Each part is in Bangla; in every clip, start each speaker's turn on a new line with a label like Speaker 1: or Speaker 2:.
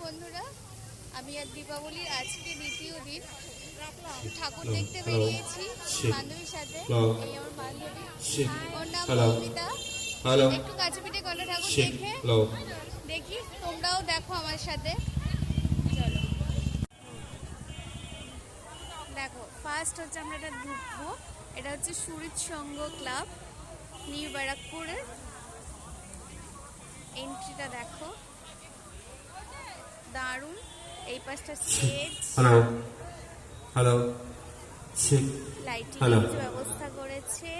Speaker 1: বন্ধুরা, আমি আর দীপাবলির আজকে দ্বিতীয় দিন ঠাকুর দেখতে বেরিয়েছি বান্ধবীর সাথে। এই আমার বান্ধবী, ওর নাম মৌমিতা। একটু কাছে পিঠে কটা ঠাকুর দেখি, তোমরাও দেখো আমার সাথে। চলো দেখো, ফার্স্ট হচ্ছে আমরা এটা ঢুকবো। এটা হচ্ছে সুরিত সংঘ ক্লাব, নিউ ব্যারাকপুরের। এন্ট্রিটা দেখো, দারুণ। এই পাশটা স্টেজ, লাইটিং ব্যবস্থা করেছে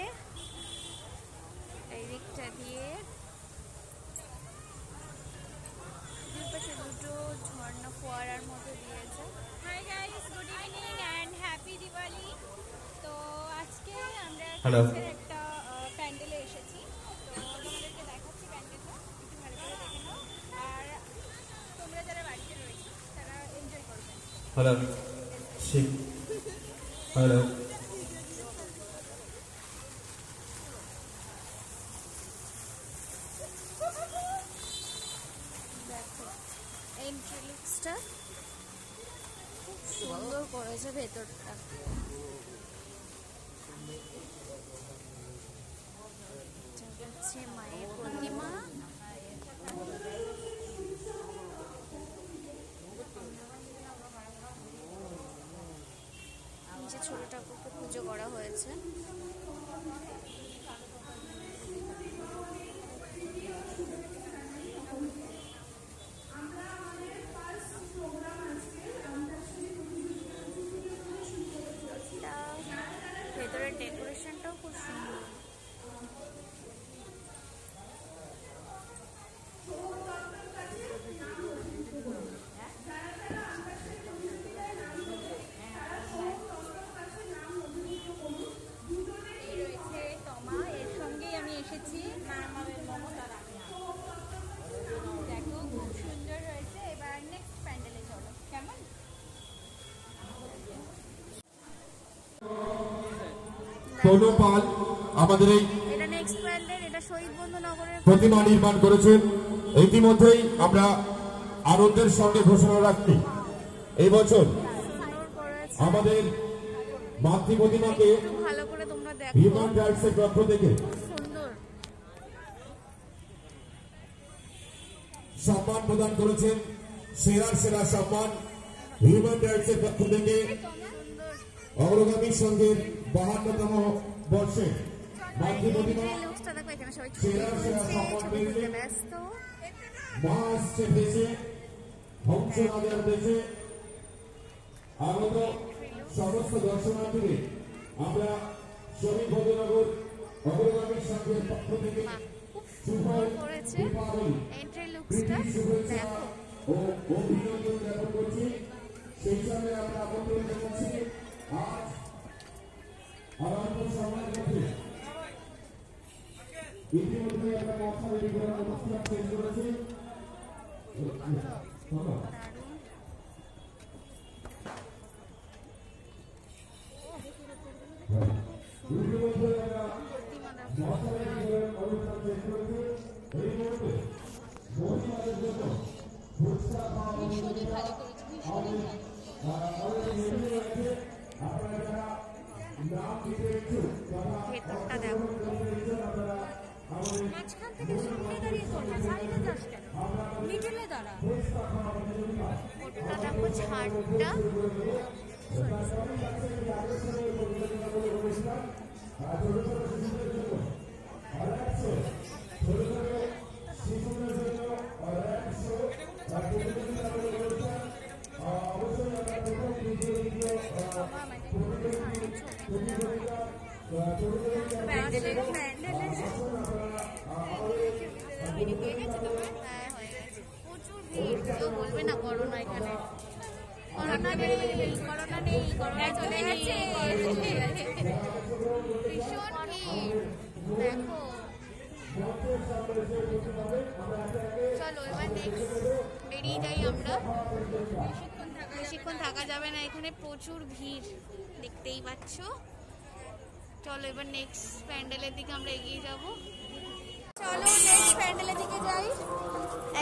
Speaker 1: এই দিকটা দিয়ে। দুই পাশে দুটো ঝর্ণা ফোয়ারার মতো দিয়েছে। Hi guys, good evening and happy Diwali. তো আজকে আমরা একটা প্যান্ডেলে এসেছি, তো তোমাদেরকে দেখাচ্ছি প্যান্ডেলটা, একটু ভালো করে দেখে নাও। আর তোমরা যারা বাড়িতে রয়েছে তারা এনজয় করবে। দেখো এন্ট্রি লুকসটা খুব সুন্দর করেছে ভেতরটা। হচ্ছে মায়ের প্রতিমা। নিচে ছোট ঠাকুরকে পুজো করা হয়েছে। ভেতরের ডেকোরেশনটাও খুব সুন্দর। দেখো খুব সুন্দর হয়েছে। এবার নেক্সট প্যান্ডেলে চলো, কেমন?
Speaker 2: তনুপাল আমাদের এই
Speaker 1: এটা নেক্সট প্যান্ডেল, এটা শহীদ বন্ধু নগরের
Speaker 2: প্রতিমা নির্মাণ করেছেন। ইতিমধ্যেই আমরা আনন্দের সঙ্গে ঘোষণা রাখছি, এই বছর আমাদের মাতৃ প্রতিমাকে
Speaker 1: ভালো করে তোমরা দেখো,
Speaker 2: হিউম্যান রাইটস এর পক্ষ থেকে
Speaker 1: সুন্দর
Speaker 2: সম্মান প্রদান করেছেন। সেরা সম্মান হিউম্যান রাইটস এর পক্ষ থেকে অগ্রগামী সংঘের 52তম বর্ষে মাতৃ প্রতিমা সেরা সম্মান পেয়েছে। মা আসছে দেশে, হংস রাজার দেশে। আগত সমস্ত দর্শনার্থীদের আমরা শহীদ ভদ্রনগর অগ্রগামী সংঘের পক্ষ থেকে শুভেচ্ছা ও অভিনন্দন জ্ঞাপন করছি। সেই সঙ্গে আমরা আমন্ত্রণ জানাচ্ছি আজ অল্প সময়ের মধ্যে ইতিমধ্যে আমরা কথা বিবরণ অনুষ্ঠান শেষ করেছি।
Speaker 1: ভেতরটা দেখো, মাঝখান থেকে সামনে দাঁড়িয়ে তোলা, সাইডে যাস কেন, মিডলে দাঁড়া। ওটা দেখো ছাড়টা, প্রচুর ভিড়। কেউ বলবে না করোনা, এখানে করোনা নেই, করোনা চলে গেছে, ভীষণ ভিড়। দেখো চলো এবার নেক্সট বেরিয়ে যাই আমরা। বেশিক্ষণ থাকা যাবে না এখানে, প্রচুর ভিড় দেখতেই পাচ্ছ। চলো এবার নেক্সট প্যান্ডেলের দিকে আমরা এগিয়ে যাব। চলো নেক্সট প্যান্ডেলের দিকে যাই।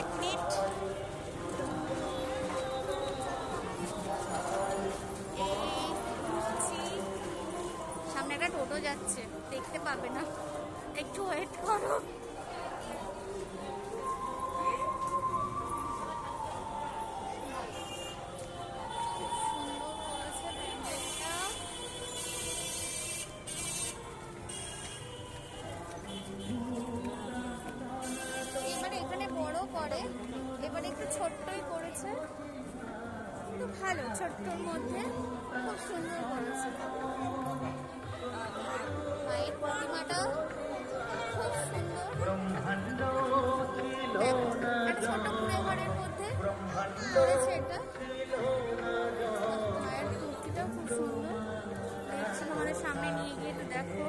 Speaker 1: এক মিনিট। যাচ্ছে, দেখতে পাবে না, একটু ওয়েট করো। এবার এখানে বড় করে, এবার একটু ছোট্টই করেছে, কিন্তু ভালো, ছোট্টর মধ্যে খুব সুন্দর করেছে। মায়ের প্রতিমাটা খুব সুন্দর, ছোট কুড়ে ঘরের মধ্যে করেছে এটা। মায়ের মূর্তিটাও খুব সুন্দর, দেখছি আমাদের সামনে নিয়ে গিয়ে একটু দেখো।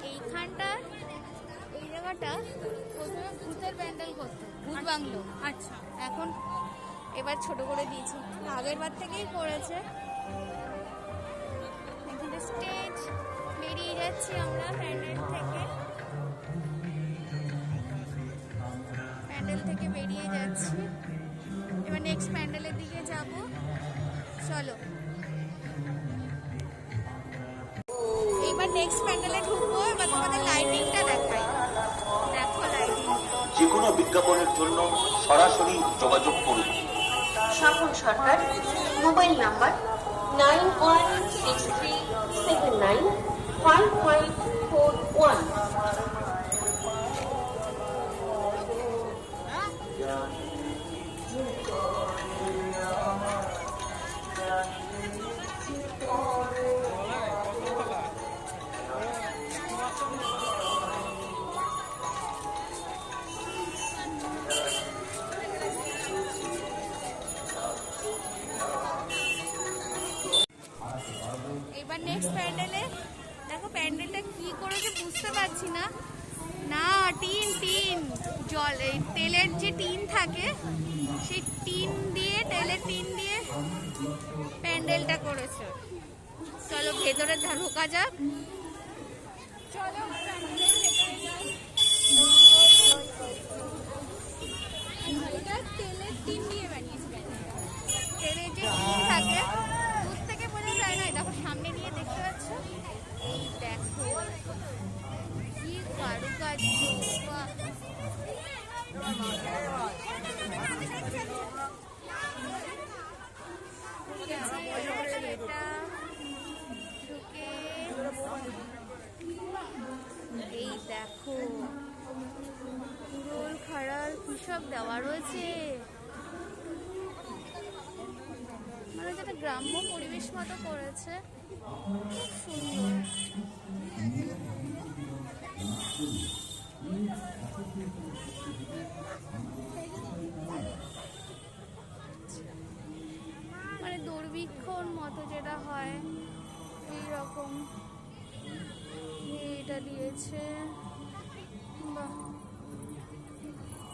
Speaker 1: এইখানটা, এই জায়গাটা প্রথমে ভূতের প্যান্ডেল করতো, ভূত বাংলো। আচ্ছা, এখন এবার ছোট করে দিয়েছি, আগের বার থেকেই করেছে। এখানে স্টেজ, বেরিয়ে যাচ্ছি আমরা প্যান্ডেল থেকে বেরিয়ে যাচ্ছি। এবার নেক্সট প্যান্ডেলের দিকে যাব, চলো। এবার নেক্সট প্যান্ডেলে ঢুকবো, এবার তোমাদের লাইটিংটা দেখাই। দেখো লাইটিং।
Speaker 3: যে কোনো বিজ্ঞাপনের জন্য সরাসরি যোগাযোগ করুন।
Speaker 4: স্বপন সরকার, মোবাইল নাম্বার 9163795541।
Speaker 1: এবার নেক্সট প্যান্ডেলে দেখো, প্যান্ডেলটা কি করেছে বুঝতে পারছি না। না, টিন জল, এই তেলের যে টিন থাকে সেই টিন দিয়ে, তেলের টিন দিয়ে প্যান্ডেলটা করেছে। চলো ভেতরে ঢোকা যাক। চলো এটা তেলের টিন দিয়ে বানিয়েছে, তেলের যে টিন থাকে, দূর থেকে বোঝা যায় না। দেখো সামনে নিয়ে দেখতে পাচ্ছ, এই দেখো কি কারুকার্য। এই দেখো রোল খাড়াল কি সব দেওয়া রয়েছে, মানে যেটা গ্রাম্য পরিবেশ মতো করেছে, খুব সুন্দর। মানে দুর্ভিক্ষর মতো যেটা হয় এইরকম এটা দিয়েছে, বাহ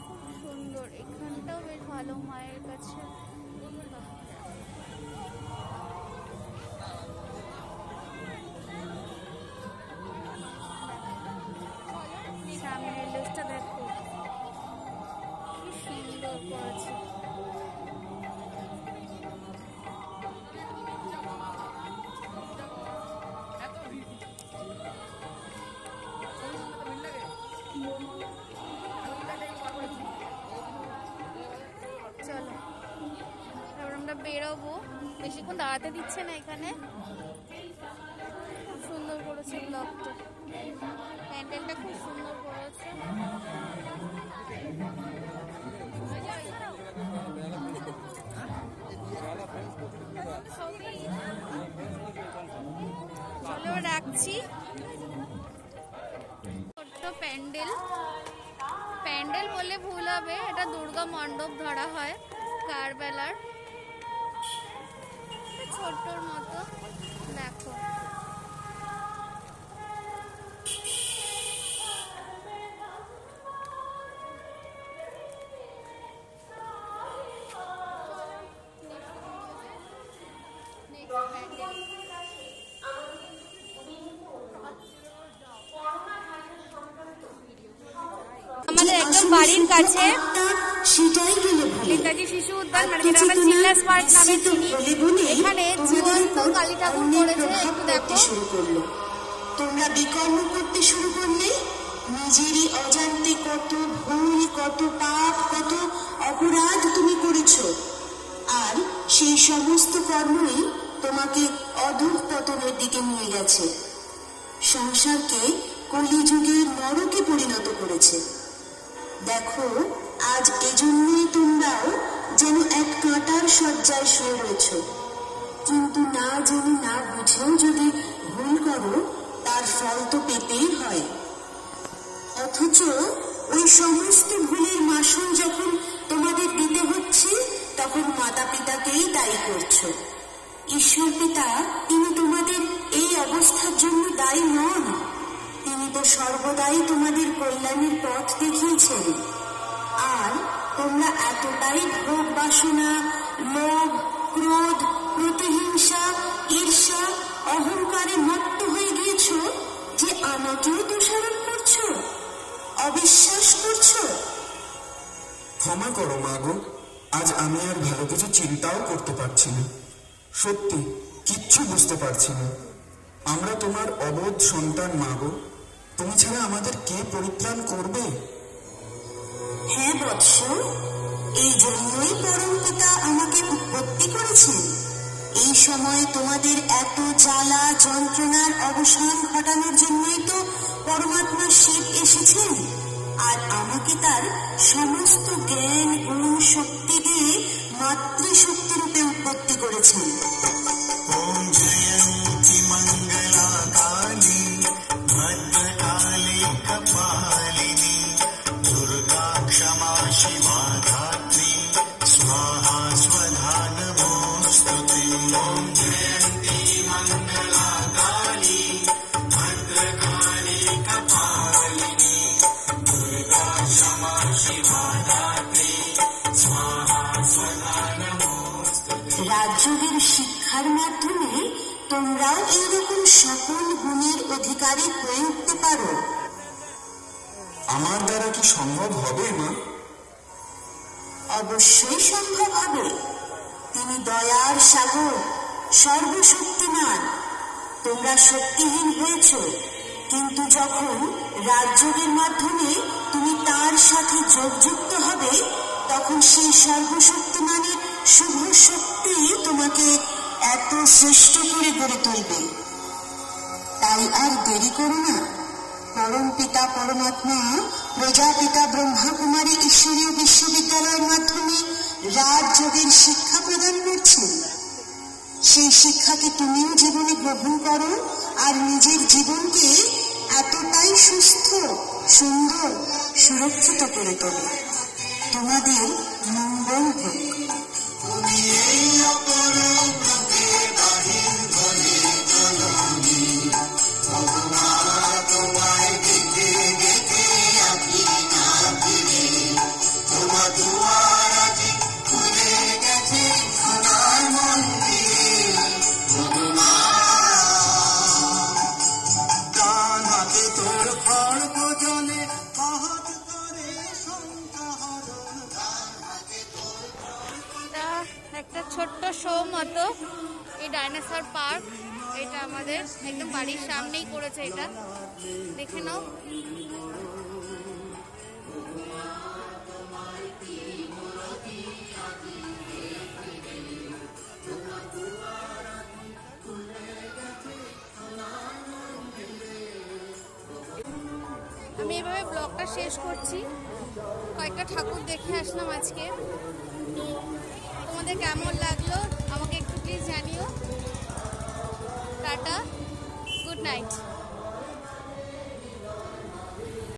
Speaker 1: খুব সুন্দর। এখানটাও বেশ ভালো, মায়ের কাছে সামনের লিস্টটা দেখো কি সুন্দর করেছে। চলো তারপর আমরা বেরোবো, বেশিক্ষণ দাঁড়াতে দিচ্ছে না এখানে। খুব সুন্দর করেছে ব্লগটা, প্যান্ডেলটা খুব সুন্দর করেছে। চলো রাখছি। ছোট্ট প্যান্ডেল, প্যান্ডেল বললে ভুল হবে, এটা দুর্গা মণ্ডপ ধরা হয় কারবেলার, ছোট্টর মতো। দেখো বাড়ির কাছে
Speaker 5: সেটাই গেলে ভালো।
Speaker 1: নেতাজি শিশু উদ্যান, মানে যেটা আমরা চিলড্রেন্স পার্ক নামে চিনি, এখানে জীবন্ত কালী ঠাকুর করেছে। একটু দেখো।
Speaker 5: শুরু করলো, তোমরা বিকর্ম করতে শুরু করলে, নিজেরই অজান্তে কত ভুল, কত পাপ, কত অপরাধ তুমি করেছো। আর সেই সমস্ত কর্মই তোমাকে অধঃপতনের দিকে নিয়ে গেছে, সংসারকে কলিযুগের নরকে পরিণত করেছে। দেখো, আজ এজন্যই তোমরাও যেন এক কাঁটার শয্যায় শুয়ে রয়েছ। কিন্তু না জেনে না বুঝেও যদি ভুল করো, তার ফল তো পেতেই হয়। অথচ ওই সমস্ত ভুলের মাসুল যখন তোমাদের দিতে হচ্ছে, তখন মাতা পিতাকেই দায়ী করছো। ঈশ্বর পিতা, তিনি তোমাদের এই অবস্থার জন্য দায়ী নন। তিনি তো সর্বদাই তোমাদের কল্যাণের পথ দেখিয়েছেন। আর তোমরা এতটাই ভোগ বাসনা, লোভ, ক্রোধ, প্রতিহিংসা, ঈর্ষা, অহংকারে মত্ত হয়ে গিয়েছ যে আমাকেও দোষারোপ করছো, অবিশ্বাস করছো।
Speaker 6: ক্ষমা করো মা গো, আজ আমি আর ভালো কিছু চিন্তাও করতে পারছি না। সত্যি কিচ্ছু বুঝতে পারছি না। আমরা তোমার অবোধ সন্তান মা গো, তুমি ছাড়া আমাদের কে পরিত্রাণ করবে?
Speaker 5: হ্যাঁ বৎস, এই জন্যই পরম পিতা আমাকে উৎপত্তি করেছেন। এই সময় তোমাদের এত জ্বালা যন্ত্রণার অবসান ঘটানোর জন্যই তো পরমাত্মা শিব এসেছেন। আর আমাকে তার সমস্ত জ্ঞান, গুণ, শক্তি দিয়ে মাতৃশক্তি রূপে উৎপত্তি করেছেন।
Speaker 7: ওম জয়ন্তী মঙ্গলা কালী ভদ্রকালী কপালিনী দুর্গা ক্ষমা শিবা ধাত্রী স্বাহা স্বধা নমোস্তুতে। ওম জয়ন্তী মঙ্গলা কালী ভদ্রকালী কপালিনী দুর্গা ক্ষমা শিবা ধাত্রী স্বাহা স্বধা নমোস্তুতে।
Speaker 5: রাজযোগের শিক্ষার মাধ্যমে তোমরাও এইরকম সকল গুণের অধিকারী হয়ে উঠতে পারো।
Speaker 6: আমার দ্বারা কি সম্ভব হবে মা?
Speaker 5: অবশ্যই সম্ভব হবে। তিনি দয়ার সাগর, সর্বশক্তিমান। তোমরা শক্তিহীন হয়েছ, কিন্তু যখন রাজযোগের মাধ্যমে তুমি তার সাথে যোগযুক্ত হবে, তখন সেই সর্বশক্তিমানের শুভ শক্তি তোমাকে এত শ্রেষ্ঠ করে গড়ে তুলবে। তাই আর দেরি করো না। পরম পিতা পরমাত্মা প্রজাপিতা ব্রহ্মা কুমারী ঈশ্বরীয় বিশ্ববিদ্যালয়ের মাধ্যমে রাজযোগের শিক্ষা প্রদান করছেন। সেই শিক্ষাকে তুমিও জীবনে গ্রহণ করো, আর নিজের জীবনকে এতটাই সুস্থ, সুন্দর, সুরক্ষিত করে তোলো। তোমাদের মঙ্গল হোক।
Speaker 7: তুমি এই অপরূপে বাহির ঘরে জননী, ভগবা তোমায় দেখে দেখে আঁকি না ফিরে, তোমার দুয়ার আজি খুলে গেছে সোনার মন্দির। ভগবা ডান হাতে তোর খড়গ জলে পাহাড় করে শঙ্কাহরণ।
Speaker 1: এটা একটা ছোট্ট শো মতো, এই ডাইনোসর পার্ক। এটা আমাদের একদম বাড়ির সামনেই করেছে, এটা দেখে নাও। আমি এভাবে ব্লগটা শেষ করছি। কয়েকটা ঠাকুর দেখে আসলাম আজকে। তোমাদের কেমন লাগলো আমাকে একটু প্লিজ জানিও। Tata, good night.